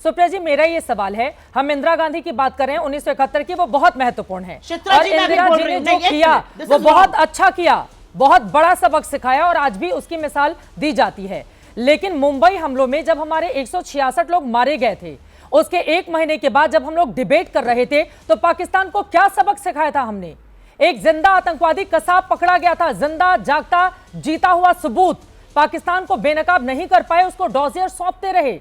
सुप्रिया जी, मेरा ये सवाल है, हम इंदिरा गांधी की बात करें 1971 की, वो बहुत महत्वपूर्ण है और इंदिरा जी ने जो किया वो बहुत अच्छा किया, बहुत बड़ा सबक सिखाया और आज भी उसकी मिसाल दी जाती है। लेकिन मुंबई हमलों में जब हमारे 166 लोग मारे गए थे, उसके 1 महीने के बाद जब हम लोग डिबेट कर रहे थे, तो पाकिस्तान को क्या सबक सिखाया था हमने? एक जिंदा आतंकवादी कसाब पकड़ा गया था, जिंदा जागता जीता हुआ सबूत। पाकिस्तान को बेनकाब नहीं कर पाए, उसको डॉजियर सौंपते रहे।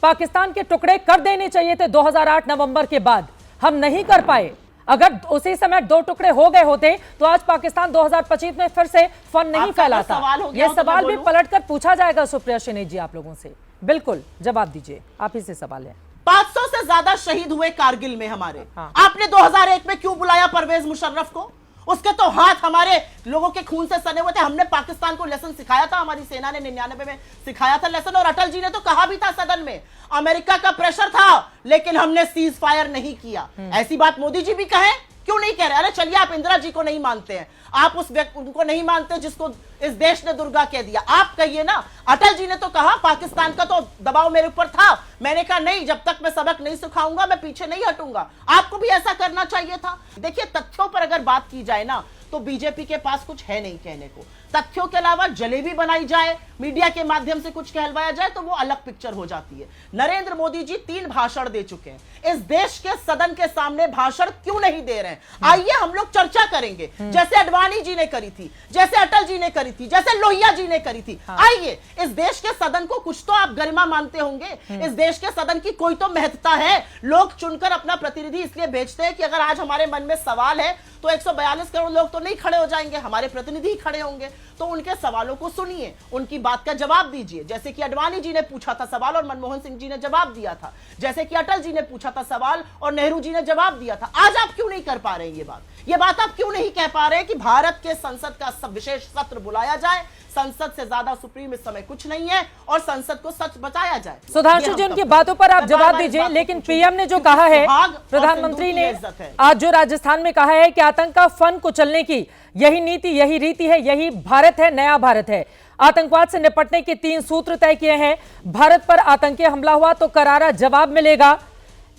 पाकिस्तान के टुकड़े कर देने चाहिए थे 2008 नवंबर के बाद, हम नहीं कर पाए। अगर उसी समय 2 टुकड़े हो गए होते तो आज पाकिस्तान 2025 में फिर से फन नहीं फैलाता। यह सवाल भी पलटकर पूछा जाएगा सुप्रिया शिनी जी आप लोगों से। बिल्कुल जवाब दीजिए, आप ही से सवाल है। 500 से ज्यादा शहीद हुए कारगिल में हमारे। आपने 2001 में क्यों बुलाया परवेज मुशर्रफ को? उसके तो हाथ हमारे लोगों के खून से सने हुए थे। हमने पाकिस्तान को लेसन सिखाया था, हमारी सेना ने 99 में सिखाया था लेसन। और अटल जी ने तो कहा भी था सदन में, अमेरिका का प्रेशर था लेकिन हमने सीज फायर नहीं किया। ऐसी बात मोदी जी भी कहें, क्यों नहीं कह रहे? अरे चलिए, आप इंदिरा जी को नहीं मानते हैं, आप उस व्यक्ति उनको नहीं मानते जिसको इस देश ने दुर्गा कह दिया, आप कहिए ना। अटल जी ने तो कहा पाकिस्तान का तो दबाव मेरे ऊपर था, मैंने कहा नहीं, जब तक मैं सबक नहीं सिखाऊंगा मैं पीछे नहीं हटूंगा। आपको भी ऐसा करना चाहिए था। देखिए, तथ्यों पर अगर बात की जाए ना तो बीजेपी के पास कुछ है नहीं कहने को। तथ्यों के अलावा जलेबी बनाई जाए, मीडिया के माध्यम से कुछ कहलवाया जाए तो वो अलग पिक्चर हो जाती है। नरेंद्र मोदी जी 3 भाषण दे चुके हैं। इस देश के सदन के सामने भाषण क्यों नहीं दे रहे हैं? आइए हम लोग चर्चा करेंगे, जैसे अडवाणी जी ने करी थी, जैसे अटल जी ने करी थी, जैसे लोहिया जी ने करी थी। आइए, इस देश के सदन को कुछ तो आप गरिमा मानते होंगे, इस देश के सदन की कोई तो महत्ता है। लोग चुनकर अपना प्रतिनिधि इसलिए भेजते हैं कि अगर आज हमारे मन में सवाल है तो 142 करोड़ लोग तो नहीं खड़े हो जाएंगे, हमारे प्रतिनिधि ही खड़े होंगे। तो उनके सवालों को सुनिए, उनकी बात का जवाब दीजिए। जैसे कि अडवाणी जी ने पूछा था सवाल और मनमोहन सिंह जी ने जवाब दिया था, जैसे कि अटल जी ने पूछा था सवाल और नेहरू जी ने जवाब दिया था। आज आप क्यों नहीं कर पा रहे ये बात आप क्यों नहीं कह पा रहे कि भारत के संसद का विशेष सत्र बुलाया जाए? संसद से ज्यादा सुप्रीम इस समय कुछ नहीं है और संसद को सच बचाया जाए। सुधांशु जी, उनकी बातों पर आप जवाब दीजिए। लेकिन पीएम ने जो कहा है, प्रधानमंत्री ने आज जो राजस्थान में कहा है कि आतंक का फन कुचलने की यही नीति, यही रीति है, यही भारत है, नया भारत है। आतंकवाद से निपटने के 3 सूत्र तय किए हैं। भारत पर आतंकी हमला हुआ तो करारा जवाब मिलेगा।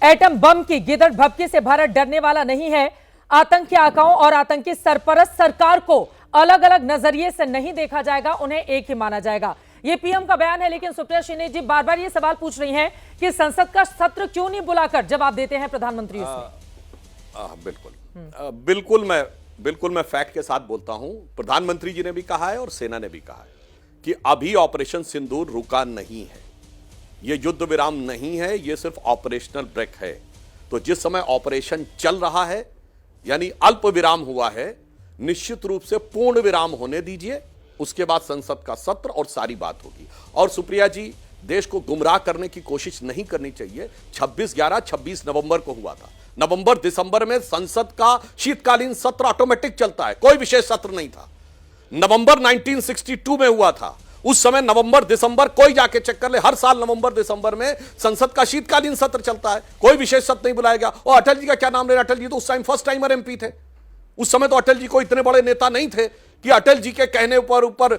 एटम बम की गिदड़ भभकी से भारत डरने वाला नहीं है। आतंकी आकाओं और आतंकी सरपरस्त सरकार को अलग अलग नजरिए से नहीं देखा जाएगा, उन्हें एक ही माना जाएगा। ये पीएम का बयान है। लेकिन सुप्रिया शिनी जी बार बार ये सवाल पूछ रही हैं कि संसद का सत्र क्यों नहीं बुलाकर जवाब देते हैं प्रधानमंत्री उसमें। बिल्कुल मैं फैक्ट के साथ बोलता हूं। प्रधानमंत्री जी ने भी कहा है और सेना ने भी कहा है कि अभी ऑपरेशन सिंदूर रुका नहीं है, यह युद्ध विराम नहीं है, यह सिर्फ ऑपरेशनल ब्रेक है। तो जिस समय ऑपरेशन चल रहा है यानी अल्प विराम हुआ है, निश्चित रूप से पूर्ण विराम होने दीजिए, उसके बाद संसद का सत्र और सारी बात होगी। और सुप्रिया जी, देश को गुमराह करने की कोशिश नहीं करनी चाहिए। 26 नवंबर को हुआ था। नवंबर दिसंबर में संसद का शीतकालीन सत्र ऑटोमेटिक चलता है, कोई विशेष सत्र नहीं था। नवंबर 1962 में हुआ था, उस समय नवंबर दिसंबर कोई जाके चेक कर ले, हर साल नवंबर दिसंबर में संसद का शीतकालीन सत्र चलता है, कोई विशेष सत्र नहीं बुलाया गया। और अटल जी का क्या नाम ले रहे? अटल जी तो उस टाइम फर्स्ट टाइमर एमपी थे। उस समय तो अटल जी को इतने बड़े नेता नहीं थे कि अटल जी के कहने ऊपर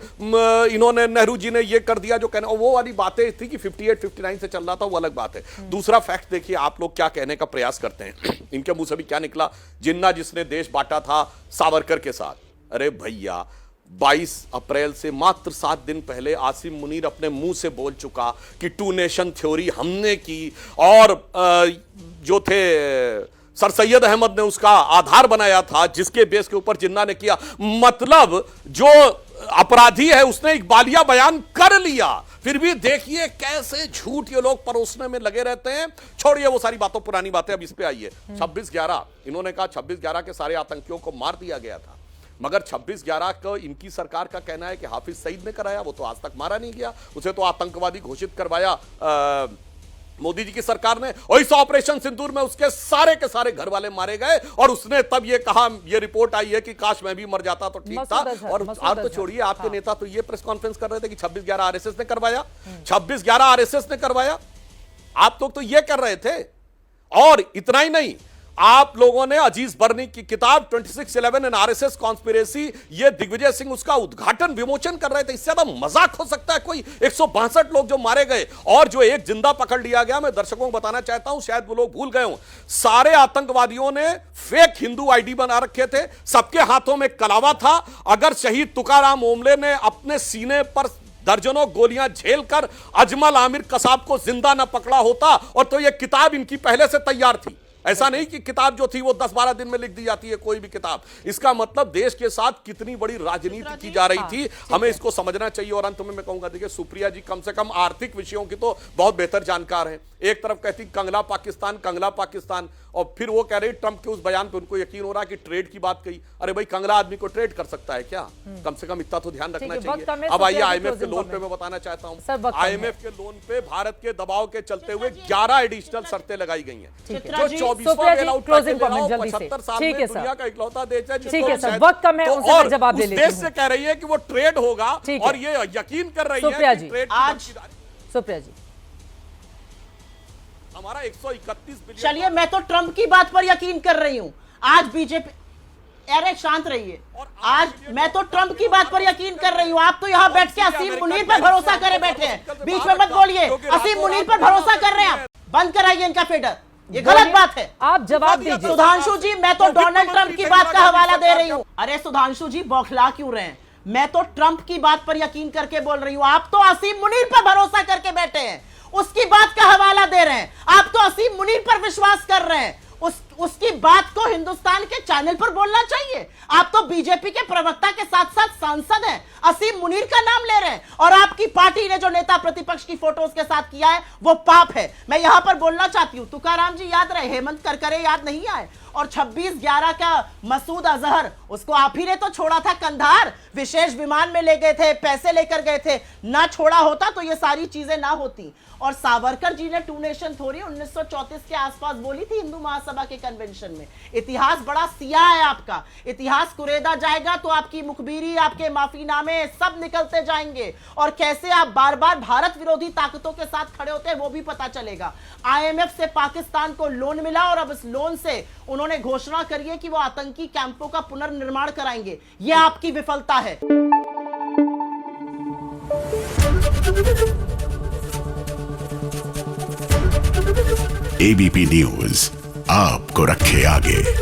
इन्होंने, नेहरू जी ने ये कर दिया जो कहने, वो वाली बातें थी कि 58-59 से चल रहा था, वो अलग बात है। दूसरा फैक्ट देखिए, आप लोग क्या कहने का प्रयास करते हैं। इनके मुंह से भी क्या निकला? जिन्ना जिसने देश बांटा था सावरकर के साथ। अरे भैया, 22 अप्रैल से मात्र 7 दिन पहले आसिम मुनीर अपने मुंह से बोल चुका कि 2 नेशन थ्योरी हमने की और जो थे सर सैयद अहमद ने उसका आधार बनाया था, जिसके बेस के ऊपर जिन्ना ने किया। मतलब जो अपराधी है उसने इकबालिया बयान कर लिया, फिर भी देखिए कैसे झूठ ये लोग परोसने में लगे रहते हैं। छोड़िए वो सारी बातों, पुरानी बातें, अब इस पे आइए। 26/11 इन्होंने कहा 26/11 के सारे आतंकियों को मार दिया गया था, मगर 26/11 को इनकी सरकार का कहना है कि हाफिज सईद ने कराया। वो तो आज तक मारा नहीं गया, उसे तो आतंकवादी घोषित करवाया मोदी जी की सरकार ने। और इस ऑपरेशन सिंदूर में उसके सारे के सारे घर वाले मारे गए और उसने तब ये कहा, ये रिपोर्ट आई है कि काश मैं भी मर जाता तो ठीक था। और आप तो छोड़िए, आपके नेता तो ये प्रेस कॉन्फ्रेंस कर रहे थे कि 26/11 आरएसएस ने करवाया, 26/11 आरएसएस ने करवाया। आप लोग तो ये कर रहे थे। और इतना ही नहीं, आप लोगों ने अजीज बर्नी की किताब 2611 एंड आरएसएस कॉन्स्पिरेसी, ये दिग्विजय सिंह उसका उद्घाटन विमोचन कर रहे थे। इससे ज्यादा मजाक हो सकता है कोई? 162 लोग जो मारे गए और जो एक जिंदा पकड़ लिया गया, मैं दर्शकों को बताना चाहता हूं, शायद वो लोग भूल गए हों, सारे आतंकवादियों ने फेक हिंदू आईडी बना रखे थे, सबके हाथों में कलावा था। अगर शहीद तुकाराम ओमले ने अपने सीने पर दर्जनों गोलियां झेलकर अजमल आमिर कसाब को जिंदा न पकड़ा होता, और तो यह किताब इनकी पहले से तैयार थी। ऐसा नहीं कि किताब जो थी वो 10-12 दिन में लिख दी जाती है कोई भी किताब। इसका मतलब देश के साथ कितनी बड़ी राजनीति की जा रही थी, हमें इसको समझना चाहिए। और अंत में मैं कहूंगा, देखिए सुप्रिया जी कम से कम आर्थिक विषयों की तो बहुत बेहतर जानकार हैं। एक तरफ कहती कंगला पाकिस्तान, और फिर वो कह रही ट्रंप के उस बयान पे उनको यकीन हो रहा कि ट्रेड की बात कही। अरे भाई, कंगला आदमी को ट्रेड कर सकता है क्या? कम से कम इतना तो ध्यान रखना चाहिए। अब आइए आईएमएफ के लोन पे मैं बताना चाहता हूं। आईएमएफ के लोन पे भारत के दबाव के चलते हुए 11 एडिशनल शर्तें लगाई गई हैं, जो 24वां बेल आउट पैकेज दे रहा हूं, 75 साल में दुनिया का इकलौता देश है जिसको वक्त कम है, उनसे जवाब दे लेती हूं। देश से कह रही है कि वो ट्रेड होगा, और ये यकीन कर रही है कि ट्रेड आज। सुप्रिया जी, हमारा 131 बिलियन। चलिए, मैं तो ट्रंप की बात पर यकीन कर रही हूं। आज बीजेपी, अरे शांत रहिए, आज मैं तो ट्रंप की बात पर यकीन कर रही हूं। आप तो यहां बैठ के असीम मुनीर पर भरोसा करे बैठे हैं। बीच में मत बोलिए, असीम मुनीर पर भरोसा कर रहे हैं आप। बंद कराइए इनका फेडर, ये गलत बात है। आप जवाब दीजिए। सुधांशु जी, मैं तो डोनाल्ड ट्रंप की बात का हवाला दे रही हूं। अरे सुधांशु जी, बौखला क्यों रहे हैं? मैं तो ट्रंप की बात पर यकीन करके बोल रही हूं। आप तो असीम मुनीर पर भरोसा करके बैठे हैं, उसकी बात का हवाला दे रहे हैं। आप तो असीम मुनीर पर विश्वास कर रहे हैं। उसकी बात को हिंदुस्तान के चैनल पर बोलना चाहिए। आप तो बीजेपी के प्रवक्ता के साथ साथ सांसद हैं, असीम मुनीर का नाम ले रहे हैं, और आपकी पार्टी ने जो नेता प्रतिपक्ष की फोटो उसके साथ किया है वो पाप है। मैं यहां पर बोलना चाहती हूं, तुकाराम जी याद रहे, हेमंत करकरे याद नहीं आए, और 26/11 का मसूद अजहर, उसको आप ही ने तो छोड़ा था कंधार, विशेष विमान में ले गए थे, पैसे लेकर गए थे। ना छोड़ा होता तो ये सारी चीजें ना होती। और सावरकर जी ने टू नेशन थ्योरी 1934 के आसपास बोली थी हिंदू महासभा के कन्वेंशन में। इतिहास बड़ा सियाह है आपका, इतिहास कुरेदा जाएगा तो आपकी मुखबिरी, आपके माफीनामे सब निकलते जाएंगे, और कैसे आप बार बार भारत विरोधी ताकतों के साथ खड़े होते हैं वो भी पता चलेगा। आईएमएफ से पाकिस्तान को लोन मिला, और अब इस लोन से उन्होंने घोषणा करी है कि वो आतंकी कैंपों का पुनर्निर्माण कराएंगे। यह आपकी विफलता है। एबीपी न्यूज आपको रखे आगे।